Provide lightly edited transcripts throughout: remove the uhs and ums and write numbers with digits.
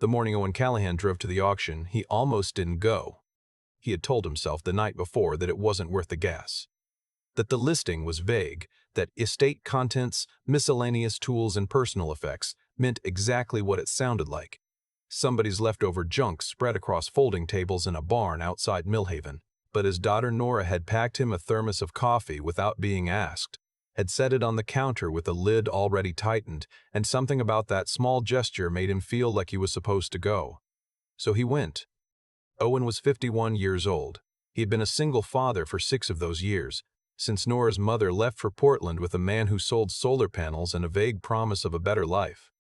The morning Owen Callahan drove to the auction, he almost didn't go. He had told himself the night before that it wasn't worth the gas. That the listing was vague, that estate contents, miscellaneous tools, and personal effects meant exactly what it sounded like. Somebody's leftover junk spread across folding tables in a barn outside Millhaven. But his daughter Nora had packed him a thermos of coffee without being asked, had set it on the counter with the lid already tightened, and something about that small gesture made him feel like he was supposed to go. So he went. Owen was 51 years old. He had been a single father for 6 of those years, since Nora's mother left for Portland with a man who sold solar panels and a vague promise of a better life.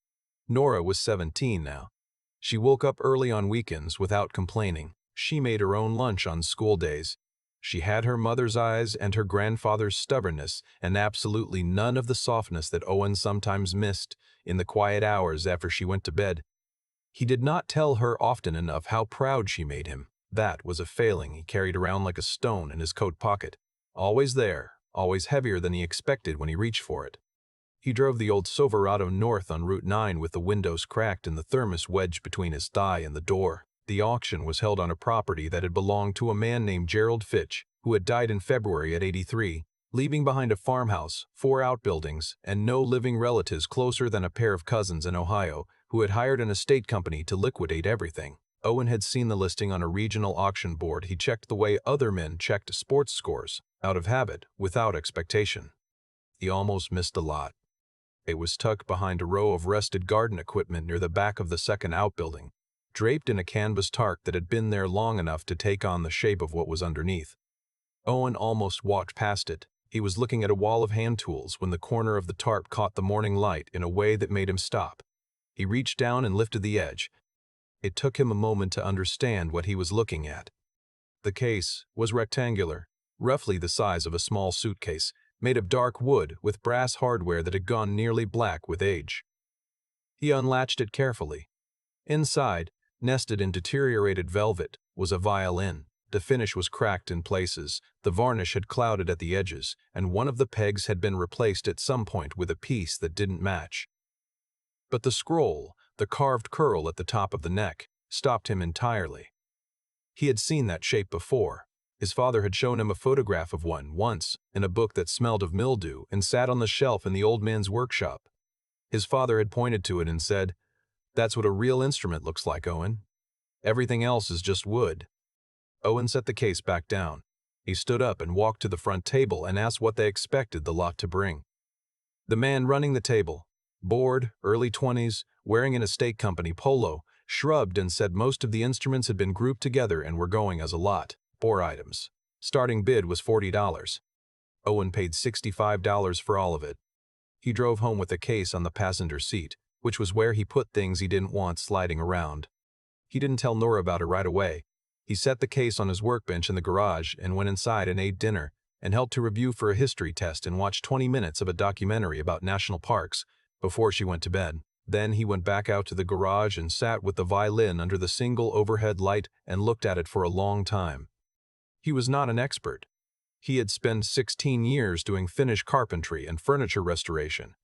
Nora was 17 now. She woke up early on weekends without complaining. She made her own lunch on school days. She had her mother's eyes and her grandfather's stubbornness, and absolutely none of the softness that Owen sometimes missed in the quiet hours after she went to bed. He did not tell her often enough how proud she made him. That was a failing he carried around like a stone in his coat pocket. Always there, always heavier than he expected when he reached for it. He drove the old Silverado north on Route 9 with the windows cracked and the thermos wedged between his thigh and the door. The auction was held on a property that had belonged to a man named Gerald Fitch, who had died in February at 83, leaving behind a farmhouse, 4 outbuildings, and no living relatives closer than a pair of cousins in Ohio who had hired an estate company to liquidate everything. Owen had seen the listing on a regional auction board. He checked the way other men checked sports scores, out of habit, without expectation. He almost missed the lot. It was tucked behind a row of rusted garden equipment near the back of the second outbuilding, draped in a canvas tarp that had been there long enough to take on the shape of what was underneath. Owen almost walked past it. He was looking at a wall of hand tools when the corner of the tarp caught the morning light in a way that made him stop. He reached down and lifted the edge. It took him a moment to understand what he was looking at. The case was rectangular, roughly the size of a small suitcase, made of dark wood with brass hardware that had gone nearly black with age. He unlatched it carefully. Inside, nested in deteriorated velvet, was a violin. The finish was cracked in places, the varnish had clouded at the edges, and one of the pegs had been replaced at some point with a piece that didn't match. But the scroll, the carved curl at the top of the neck, stopped him entirely. He had seen that shape before. His father had shown him a photograph of one once in a book that smelled of mildew and sat on the shelf in the old man's workshop. His father had pointed to it and said, "That's what a real instrument looks like, Owen. Everything else is just wood." Owen set the case back down. He stood up and walked to the front table and asked what they expected the lot to bring. The man running the table, bored, early 20s, wearing an estate company polo, shrugged and said most of the instruments had been grouped together and were going as a lot, bore items. Starting bid was $40. Owen paid $65 for all of it. He drove home with the case on the passenger seat, which was where he put things he didn't want sliding around. He didn't tell Nora about it right away. He set the case on his workbench in the garage and went inside and ate dinner and helped to review for a history test and watched 20 minutes of a documentary about national parks before she went to bed. Then he went back out to the garage and sat with the violin under the single overhead light and looked at it for a long time. He was not an expert. He had spent 16 years doing Finnish carpentry and furniture restoration,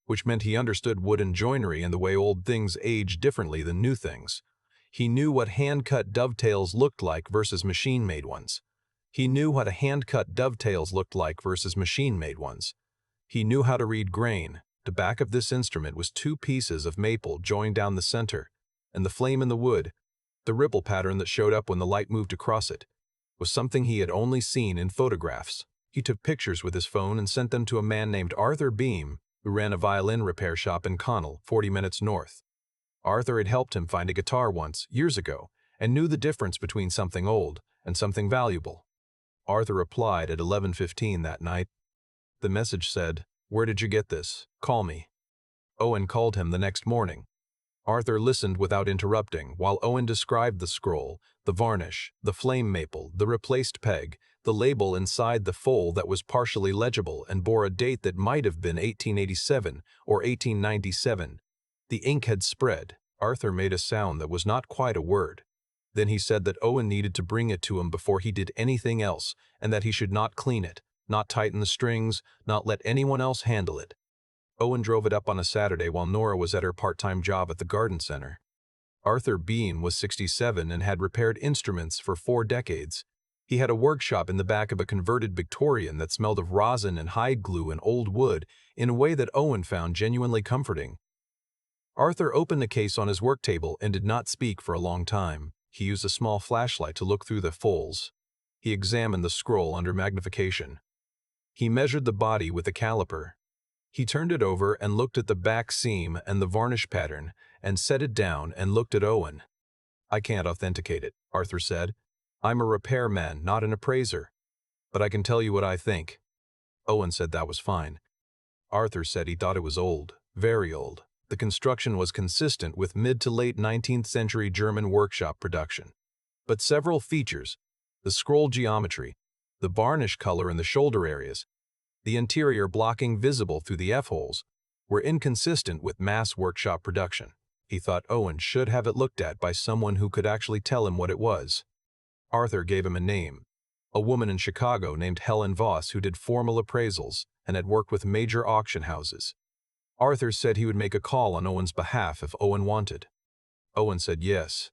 which meant he understood wooden joinery and the way old things age differently than new things. He knew what hand-cut dovetails looked like versus machine-made ones. He knew what a hand-cut dovetails looked like versus machine-made ones. He knew how to read grain. The back of this instrument was 2 pieces of maple joined down the center, and the flame in the wood, the ripple pattern that showed up when the light moved across it, was something he had only seen in photographs. He took pictures with his phone and sent them to a man named Arthur Beam, who ran a violin repair shop in Connell, 40 minutes north. Arthur had helped him find a guitar once, years ago, and knew the difference between something old and something valuable. Arthur replied at 11:15 that night. The message said, "Where did you get this? Call me." Owen called him the next morning. Arthur listened without interrupting while Owen described the scroll, the varnish, the flame maple, the replaced peg, the label inside the fold that was partially legible and bore a date that might have been 1887 or 1897. The ink had spread. Arthur made a sound that was not quite a word. Then he said that Owen needed to bring it to him before he did anything else, and that he should not clean it, not tighten the strings, not let anyone else handle it. Owen drove it up on a Saturday while Nora was at her part-time job at the garden center. Arthur Bean was 67 and had repaired instruments for 4 decades. He had a workshop in the back of a converted Victorian that smelled of rosin and hide glue and old wood in a way that Owen found genuinely comforting. Arthur opened the case on his work table and did not speak for a long time. He used a small flashlight to look through the folds. He examined the scroll under magnification. He measured the body with a caliper. He turned it over and looked at the back seam and the varnish pattern, and set it down and looked at Owen. "I can't authenticate it," Arthur said. "I'm a repairman, not an appraiser. But I can tell you what I think." Owen said that was fine. Arthur said he thought it was old, very old. The construction was consistent with mid to late 19th century German workshop production. But several features, the scroll geometry, the varnish color in the shoulder areas, the interior blocking visible through the F-holes, were inconsistent with mass workshop production. He thought Owen should have it looked at by someone who could actually tell him what it was. Arthur gave him a name, a woman in Chicago named Helen Voss who did formal appraisals and had worked with major auction houses. Arthur said he would make a call on Owen's behalf if Owen wanted. Owen said yes.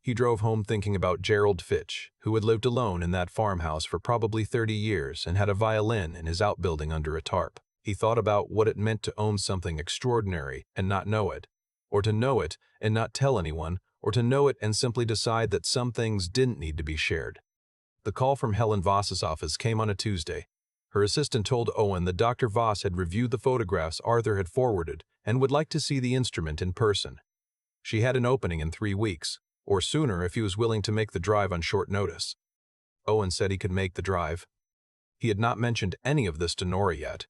He drove home thinking about Gerald Fitch, who had lived alone in that farmhouse for probably 30 years and had a violin in his outbuilding under a tarp. He thought about what it meant to own something extraordinary and not know it, or to know it and not tell anyone, or to know it and simply decide that some things didn't need to be shared. The call from Helen Voss's office came on a Tuesday. Her assistant told Owen that Dr. Voss had reviewed the photographs Arthur had forwarded and would like to see the instrument in person. She had an opening in 3 weeks, or sooner if he was willing to make the drive on short notice. Owen said he could make the drive. He had not mentioned any of this to Nora yet.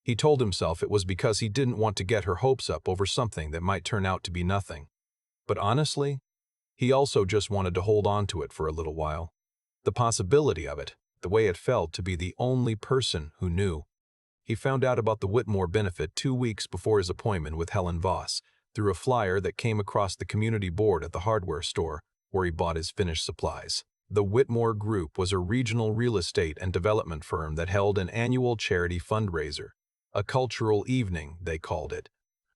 He told himself it was because he didn't want to get her hopes up over something that might turn out to be nothing. But honestly, he also just wanted to hold on to it for a little while. The possibility of it, the way it felt to be the only person who knew. He found out about the Whitmore benefit 2 weeks before his appointment with Helen Voss, through a flyer that came across the community board at the hardware store where he bought his finished supplies. The Whitmore Group was a regional real estate and development firm that held an annual charity fundraiser, a cultural evening, they called it,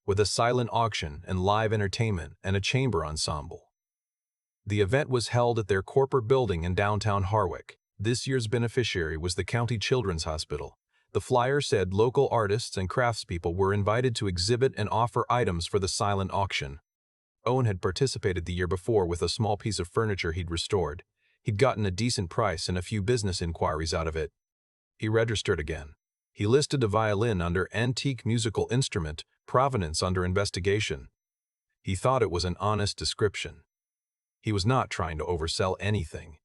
with a silent auction and live entertainment and a chamber ensemble. The event was held at their corporate building in downtown Harwick. This year's beneficiary was the County Children's Hospital. The flyer said local artists and craftspeople were invited to exhibit and offer items for the silent auction. Owen had participated the year before with a small piece of furniture he'd restored. He'd gotten a decent price and a few business inquiries out of it. He registered again. He listed the violin under antique musical instrument, provenance under investigation. He thought it was an honest description. He was not trying to oversell anything.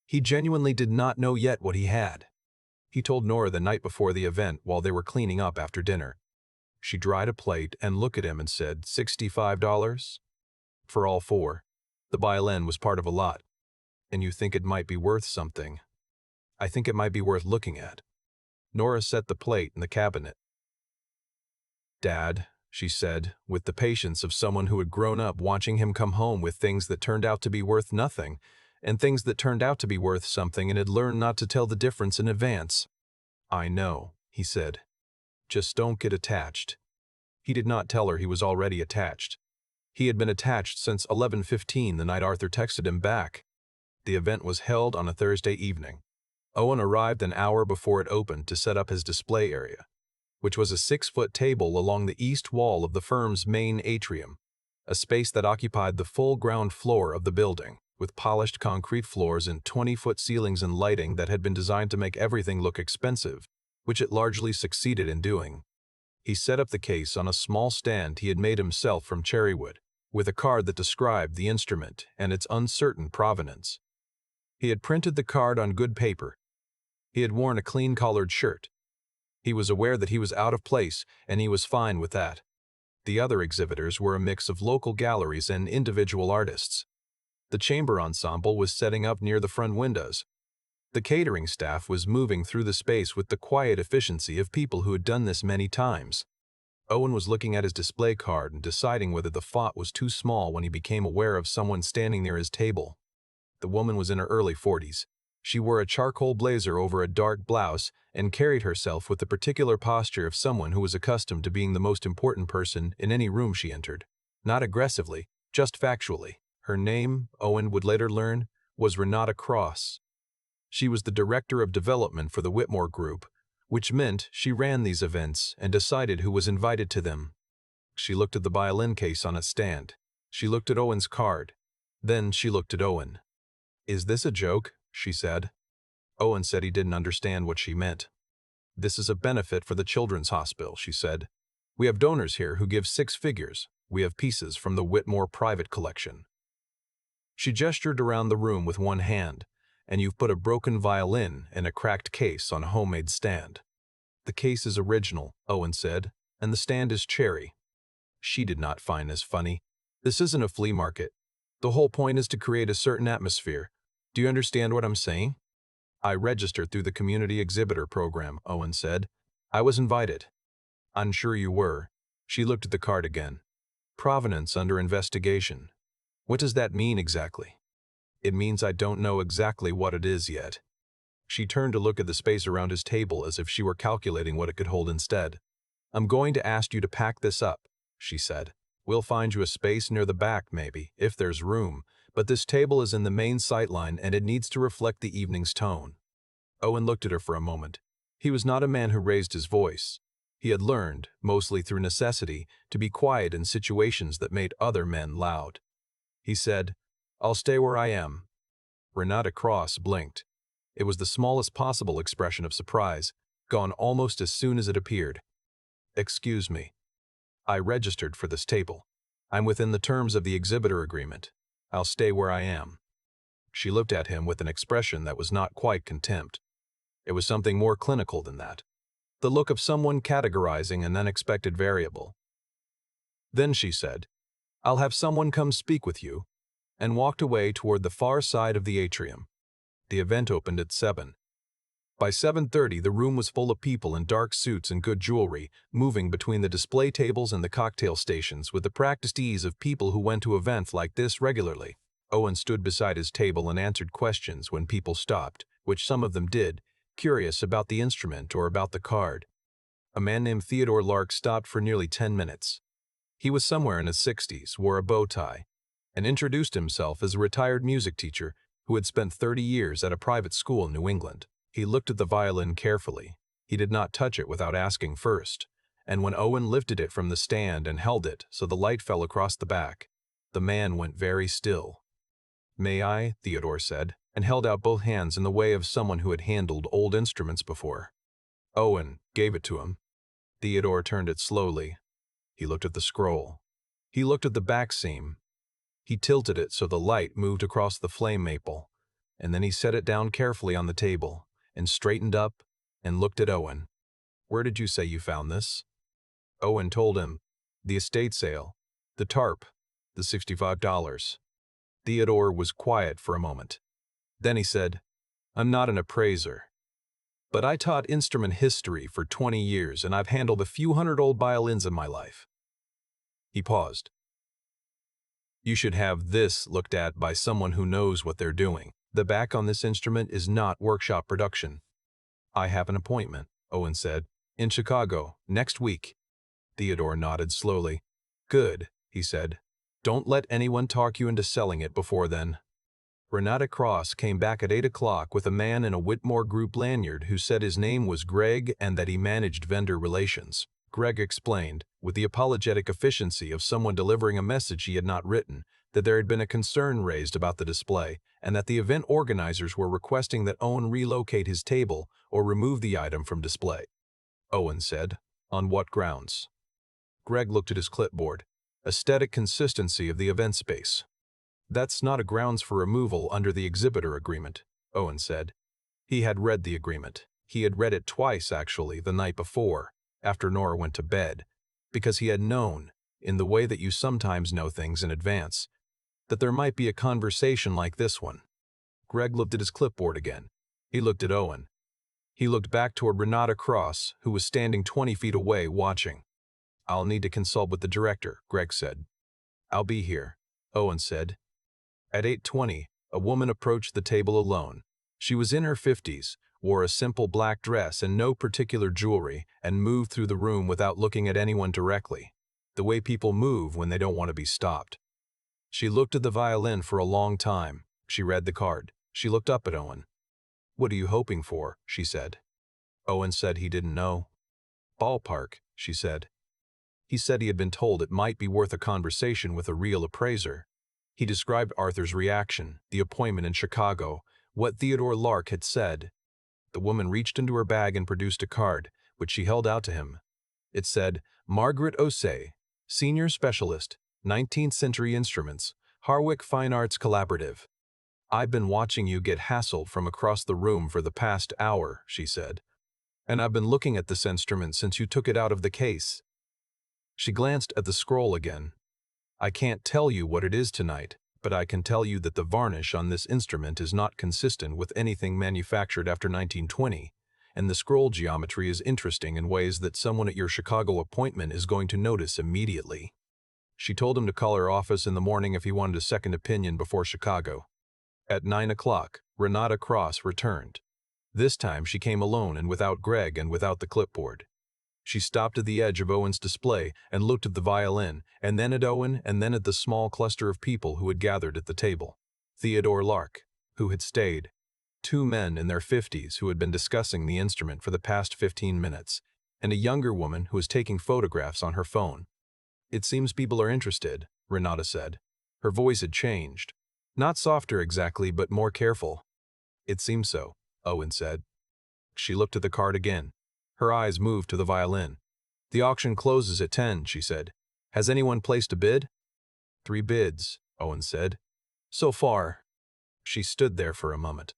He genuinely did not know yet what he had. He told Nora the night before the event while they were cleaning up after dinner. She dried a plate and looked at him and said, $65? For all 4. The violin was part of a lot. And you think it might be worth something. I think it might be worth looking at. Nora set the plate in the cabinet. "Dad," she said, with the patience of someone who had grown up watching him come home with things that turned out to be worth nothing, and things that turned out to be worth something and had learned not to tell the difference in advance. "I know," he said. "Just don't get attached." He did not tell her he was already attached. He had been attached since 11:15 the night Arthur texted him back. The event was held on a Thursday evening. Owen arrived an hour before it opened to set up his display area, which was a 6-foot table along the east wall of the firm's main atrium, a space that occupied the full ground floor of the building, with polished concrete floors and 20-foot ceilings and lighting that had been designed to make everything look expensive, which it largely succeeded in doing. He set up the case on a small stand he had made himself from cherrywood, with a card that described the instrument and its uncertain provenance. He had printed the card on good paper. He had worn a clean-collared shirt. He was aware that he was out of place, and he was fine with that. The other exhibitors were a mix of local galleries and individual artists. The chamber ensemble was setting up near the front windows. The catering staff was moving through the space with the quiet efficiency of people who had done this many times. Owen was looking at his display card and deciding whether the font was too small when he became aware of someone standing near his table. The woman was in her early 40s. She wore a charcoal blazer over a dark blouse and carried herself with the particular posture of someone who was accustomed to being the most important person in any room she entered. Not aggressively, Just factually. Her name, Owen would later learn, was Renata Cross. She was the director of development for the Whitmore Group, which meant she ran these events and decided who was invited to them. She looked at the violin case on its stand. She looked at Owen's card. Then she looked at Owen. "Is this a joke?" she said. Owen said he didn't understand what she meant. "This is a benefit for the Children's Hospital," she said. "We have donors here who give 6 figures. We have pieces from the Whitmore private collection." She gestured around the room with one hand, "And you've put a broken violin in a cracked case on a homemade stand." "The case is original," Owen said, "and the stand is cherry." She did not find this funny. "This isn't a flea market. The whole point is to create a certain atmosphere. Do you understand what I'm saying?" "I registered through the community exhibitor program," Owen said. "I was invited." "I'm sure you were." She looked at the card again. "Provenance under investigation. What does that mean exactly?" "It means I don't know exactly what it is yet." She turned to look at the space around his table as if she were calculating what it could hold instead. "I'm going to ask you to pack this up," she said. "We'll find you a space near the back, maybe, if there's room, but this table is in the main sightline and it needs to reflect the evening's tone." Owen looked at her for a moment. He was not a man who raised his voice. He had learned, mostly through necessity, to be quiet in situations that made other men loud. He said, "I'll stay where I am." Renata Cross blinked. It was the smallest possible expression of surprise, gone almost as soon as it appeared. "Excuse me. I registered for this table. I'm within the terms of the exhibitor agreement. I'll stay where I am." She looked at him with an expression that was not quite contempt. It was something more clinical than that. The look of someone categorizing an unexpected variable. Then she said, "I'll have someone come speak with you," and walked away toward the far side of the atrium. The event opened at 7. By 7:30, the room was full of people in dark suits and good jewelry, moving between the display tables and the cocktail stations with the practiced ease of people who went to events like this regularly. Owen stood beside his table and answered questions when people stopped, which some of them did, curious about the instrument or about the card. A man named Theodore Lark stopped for nearly 10 minutes. He was somewhere in his 60s, wore a bow tie, and introduced himself as a retired music teacher who had spent 30 years at a private school in New England. He looked at the violin carefully. He did not touch it without asking first, and when Owen lifted it from the stand and held it so the light fell across the back, the man went very still. "May I?" Theodore said, and held out both hands in the way of someone who had handled old instruments before. Owen gave it to him. Theodore turned it slowly. He looked at the scroll. He looked at the back seam. He tilted it so the light moved across the flame maple, and then he set it down carefully on the table, and straightened up and looked at Owen. "Where did you say you found this?" Owen told him. "The estate sale. The tarp. The $65. Theodore was quiet for a moment. Then he said, "I'm not an appraiser, but I taught instrument history for 20 years and I've handled a few hundred old violins in my life." He paused. "You should have this looked at by someone who knows what they're doing. The back on this instrument is not workshop production." "I have an appointment," Owen said, "in Chicago, next week." Theodore nodded slowly. "Good," he said. "Don't let anyone talk you into selling it before then." Renata Cross came back at 8 o'clock with a man in a Whitmore Group lanyard who said his name was Greg and that he managed vendor relations. Greg explained, with the apologetic efficiency of someone delivering a message he had not written, that there had been a concern raised about the display and that the event organizers were requesting that Owen relocate his table or remove the item from display. Owen said, "On what grounds?" Greg looked at his clipboard. "Aesthetic consistency of the event space." "That's not a grounds for removal under the exhibitor agreement," Owen said. He had read the agreement. He had read it twice, actually, the night before, after Nora went to bed, because he had known, in the way that you sometimes know things in advance, that there might be a conversation like this one. Greg looked at his clipboard again. He looked at Owen. He looked back toward Renata Cross, who was standing 20 feet away watching. "I'll need to consult with the director," Greg said. "I'll be here," Owen said. At 8:20, a woman approached the table alone. She was in her 50s, wore a simple black dress and no particular jewelry, and moved through the room without looking at anyone directly, the way people move when they don't want to be stopped. She looked at the violin for a long time. She read the card. She looked up at Owen. "What are you hoping for?" she said. Owen said he didn't know. "Ballpark," she said. He said he had been told it might be worth a conversation with a real appraiser. He described Arthur's reaction, the appointment in Chicago, what Theodore Lark had said. The woman reached into her bag and produced a card, which she held out to him. It said, "Margaret Osei, Senior Specialist, 19th Century Instruments, Harwick Fine Arts Collaborative. I've been watching you get hassled from across the room for the past hour," she said. "And I've been looking at this instrument since you took it out of the case." She glanced at the scroll again. "I can't tell you what it is tonight, but I can tell you that the varnish on this instrument is not consistent with anything manufactured after 1920, and the scroll geometry is interesting in ways that someone at your Chicago appointment is going to notice immediately." She told him to call her office in the morning if he wanted a second opinion before Chicago. At 9 o'clock, Renata Cross returned. This time she came alone and without Greg and without the clipboard. She stopped at the edge of Owen's display and looked at the violin, and then at Owen, and then at the small cluster of people who had gathered at the table. Theodore Lark, who had stayed. 2 men in their 50s who had been discussing the instrument for the past 15 minutes, and a younger woman who was taking photographs on her phone. "It seems people are interested," Renata said. Her voice had changed. Not softer exactly, but more careful. "It seems so," Owen said. She looked at the card again. Her eyes moved to the violin. "The auction closes at 10, she said. "Has anyone placed a bid?" 3 bids, Owen said. "So far." She stood there for a moment.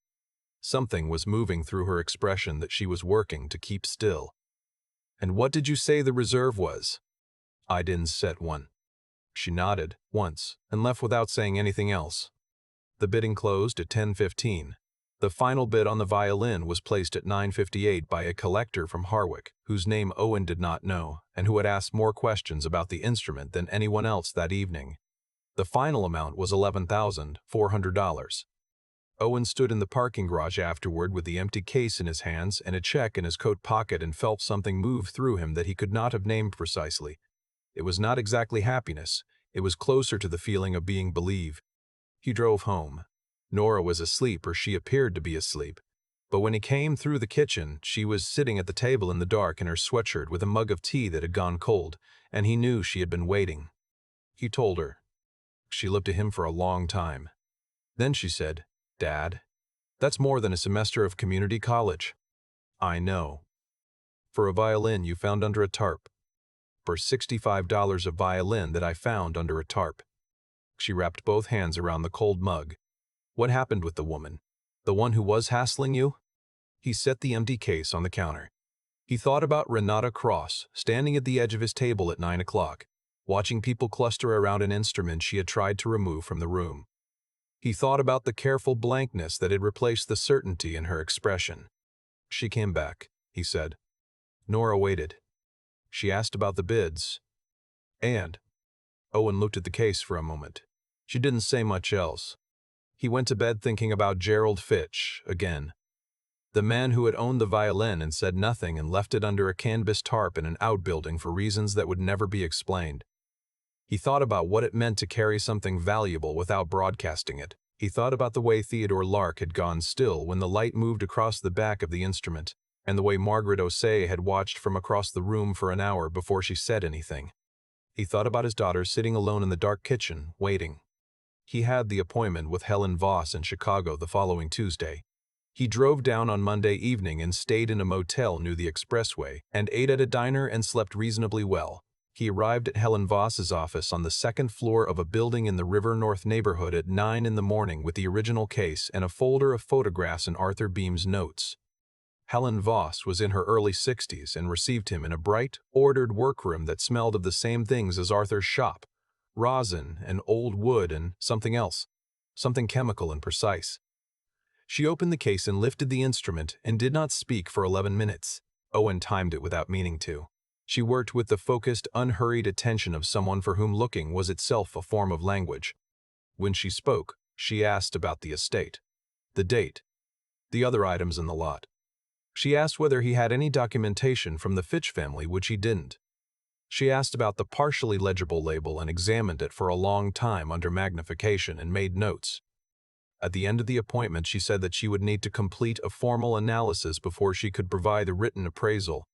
Something was moving through her expression that she was working to keep still. "And what did you say the reserve was?" "I didn't set one." She nodded once and left without saying anything else. The bidding closed at 10:15. The final bid on the violin was placed at 9:58 by a collector from Harwick, whose name Owen did not know, and who had asked more questions about the instrument than anyone else that evening. The final amount was $11,400. Owen stood in the parking garage afterward with the empty case in his hands and a check in his coat pocket and felt something move through him that he could not have named precisely. It was not exactly happiness. It was closer to the feeling of being believed. He drove home. Nora was asleep, or she appeared to be asleep. But when he came through the kitchen, she was sitting at the table in the dark in her sweatshirt with a mug of tea that had gone cold, and he knew she had been waiting. He told her. She looked at him for a long time. Then she said, "Dad, that's more than a semester of community college." "I know." "For a violin you found under a tarp." "For $65 a violin that I found under a tarp." She wrapped both hands around the cold mug. "What happened with the woman? The one who was hassling you?" He set the empty case on the counter. He thought about Renata Cross, standing at the edge of his table at 9 o'clock, watching people cluster around an instrument she had tried to remove from the room. He thought about the careful blankness that had replaced the certainty in her expression. "She came back," he said. Nora waited. She asked about the bids. And Owen looked at the case for a moment. She didn't say much else. He went to bed thinking about Gerald Fitch again. The man who had owned the violin and said nothing and left it under a canvas tarp in an outbuilding for reasons that would never be explained. He thought about what it meant to carry something valuable without broadcasting it. He thought about the way Theodore Lark had gone still when the light moved across the back of the instrument, and the way Margaret Osei had watched from across the room for an hour before she said anything. He thought about his daughter sitting alone in the dark kitchen, waiting. He had the appointment with Helen Voss in Chicago the following Tuesday. He drove down on Monday evening and stayed in a motel near the expressway and ate at a diner and slept reasonably well. He arrived at Helen Voss's office on the 2nd floor of a building in the River North neighborhood at 9 in the morning with the original case and a folder of photographs and Arthur Beam's notes. Helen Voss was in her early 60s and received him in a bright, ordered workroom that smelled of the same things as Arthur's shop: rosin and old wood and something else, something chemical and precise. She opened the case and lifted the instrument and did not speak for 11 minutes. Owen timed it without meaning to. She worked with the focused, unhurried attention of someone for whom looking was itself a form of language. When she spoke, she asked about the estate, the date, the other items in the lot. She asked whether he had any documentation from the Fitch family, which he didn't. She asked about the partially legible label and examined it for a long time under magnification and made notes. At the end of the appointment, she said that she would need to complete a formal analysis before she could provide a written appraisal.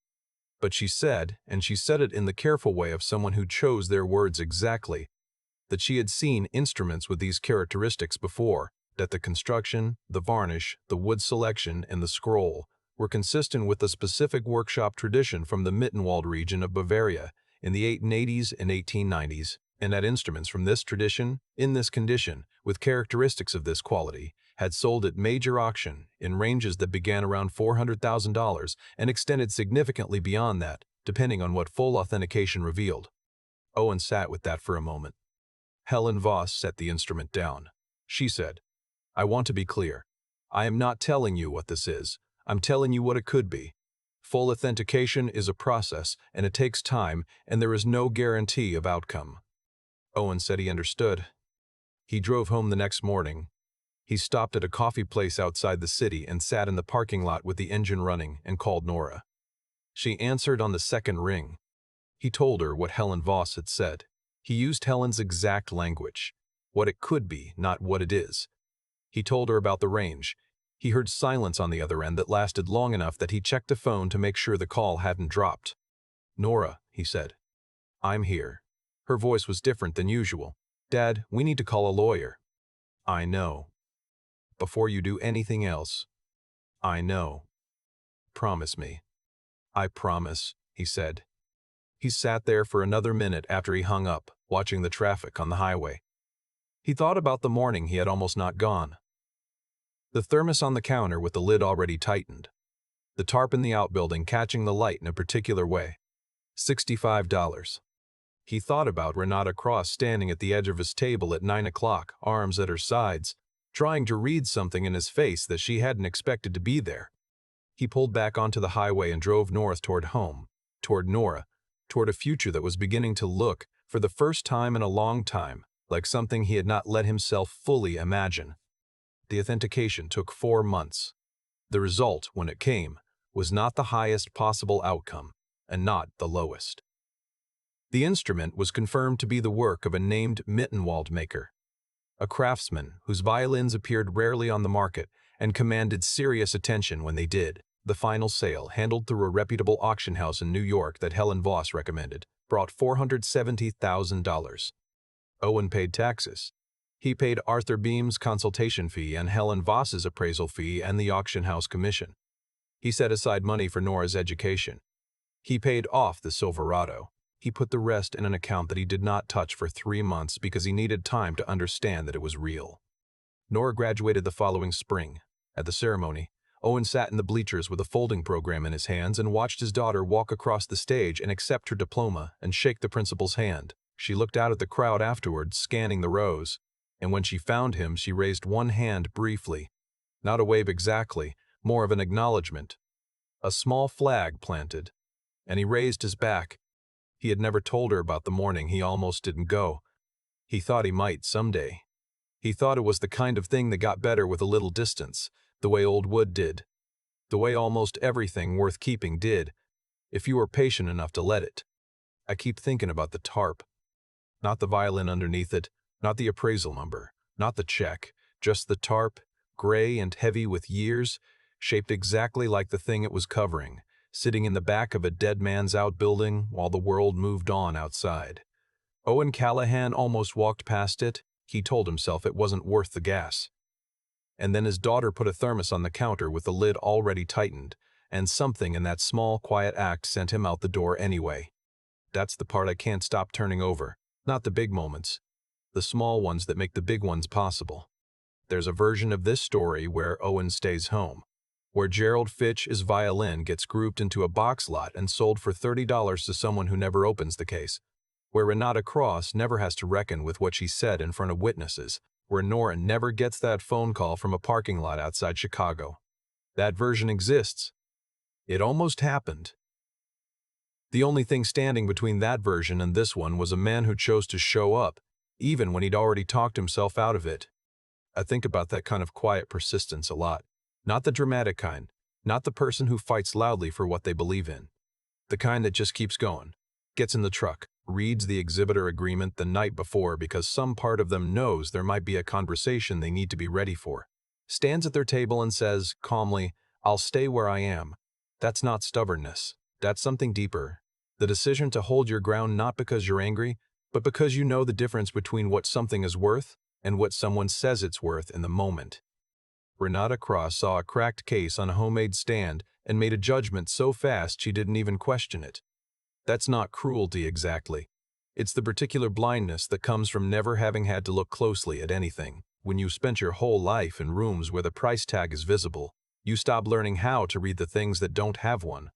But she said, and she said it in the careful way of someone who chose their words exactly, that she had seen instruments with these characteristics before, that the construction, the varnish, the wood selection, and the scroll were consistent with the specific workshop tradition from the Mittenwald region of Bavaria in the 1880s and 1890s, and that instruments from this tradition, in this condition, with characteristics of this quality, had sold at major auction in ranges that began around $400,000 and extended significantly beyond that, depending on what full authentication revealed. Owen sat with that for a moment. Helen Voss set the instrument down. She said, "I want to be clear. I am not telling you what this is. I'm telling you what it could be. Full authentication is a process, and it takes time, and there is no guarantee of outcome." Owen said he understood. He drove home the next morning. He stopped at a coffee place outside the city and sat in the parking lot with the engine running and called Nora. She answered on the second ring. He told her what Helen Voss had said. He used Helen's exact language. What it could be, not what it is. He told her about the range. He heard silence on the other end that lasted long enough that he checked the phone to make sure the call hadn't dropped. "Nora," he said. "I'm here." Her voice was different than usual. "Dad, we need to call a lawyer." "I know." "Before you do anything else." "I know." "Promise me." "I promise," he said. He sat there for another minute after he hung up, watching the traffic on the highway. He thought about the morning he had almost not gone. The thermos on the counter with the lid already tightened. The tarp in the outbuilding catching the light in a particular way. $65. He thought about Renata Cross standing at the edge of his table at 9 o'clock, arms at her sides, trying to read something in his face that she hadn't expected to be there. He pulled back onto the highway and drove north toward home, toward Nora, toward a future that was beginning to look, for the first time in a long time, like something he had not let himself fully imagine. The authentication took 4 months. The result, when it came, was not the highest possible outcome, and not the lowest. The instrument was confirmed to be the work of a named Mittenwald maker, a craftsman whose violins appeared rarely on the market and commanded serious attention when they did. The final sale, handled through a reputable auction house in New York that Helen Voss recommended, brought $470,000. Owen paid taxes. He paid Arthur Beam's consultation fee and Helen Voss's appraisal fee and the auction house commission. He set aside money for Nora's education. He paid off the Silverado. He put the rest in an account that he did not touch for 3 months because he needed time to understand that it was real. Nora graduated the following spring. At the ceremony, Owen sat in the bleachers with a folding program in his hands and watched his daughter walk across the stage and accept her diploma and shake the principal's hand. She looked out at the crowd afterwards, scanning the rows, and when she found him, she raised one hand briefly. Not a wave exactly, more of an acknowledgement. A small flag planted, and he raised his back. He had never told her about the morning he almost didn't go. He thought he might someday. He thought it was the kind of thing that got better with a little distance, the way old wood did. The way almost everything worth keeping did, if you were patient enough to let it. I keep thinking about the tarp. Not the violin underneath it, not the appraisal number, not the check, just the tarp, gray and heavy with years, shaped exactly like the thing it was covering, sitting in the back of a dead man's outbuilding while the world moved on outside. Owen Callahan almost walked past it. He told himself it wasn't worth the gas. And then his daughter put a thermos on the counter with the lid already tightened, and something in that small, quiet act sent him out the door anyway. That's the part I can't stop turning over, not the big moments, the small ones that make the big ones possible. There's a version of this story where Owen stays home, where Gerald Fitch's violin gets grouped into a box lot and sold for $30 to someone who never opens the case, where Renata Cross never has to reckon with what she said in front of witnesses, where Nora never gets that phone call from a parking lot outside Chicago. That version exists. It almost happened. The only thing standing between that version and this one was a man who chose to show up, even when he'd already talked himself out of it. I think about that kind of quiet persistence a lot. Not the dramatic kind, not the person who fights loudly for what they believe in. The kind that just keeps going, gets in the truck, reads the exhibitor agreement the night before because some part of them knows there might be a conversation they need to be ready for, stands at their table and says, calmly, "I'll stay where I am." That's not stubbornness. That's something deeper. The decision to hold your ground not because you're angry, but because you know the difference between what something is worth and what someone says it's worth in the moment. Renata Cross saw a cracked case on a homemade stand and made a judgment so fast she didn't even question it. That's not cruelty exactly. It's the particular blindness that comes from never having had to look closely at anything. When you've spent your whole life in rooms where the price tag is visible, you stop learning how to read the things that don't have one.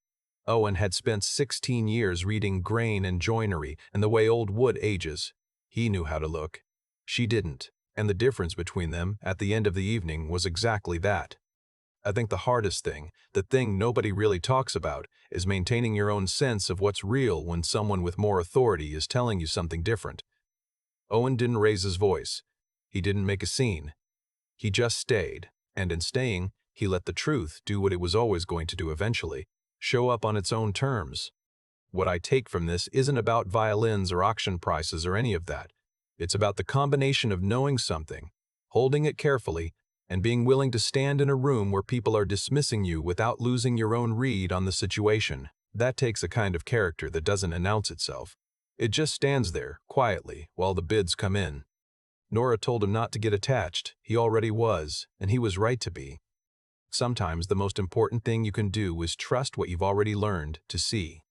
Owen had spent 16 years reading grain and joinery and the way old wood ages. He knew how to look. She didn't, and the difference between them at the end of the evening was exactly that. I think the hardest thing, the thing nobody really talks about, is maintaining your own sense of what's real when someone with more authority is telling you something different. Owen didn't raise his voice. He didn't make a scene. He just stayed, and in staying, he let the truth do what it was always going to do eventually, show up on its own terms. What I take from this isn't about violins or auction prices or any of that. It's about the combination of knowing something, holding it carefully, and being willing to stand in a room where people are dismissing you without losing your own read on the situation. That takes a kind of character that doesn't announce itself. It just stands there, quietly, while the bids come in. Nora told him not to get attached. He already was, and he was right to be. Sometimes the most important thing you can do is trust what you've already learned to see.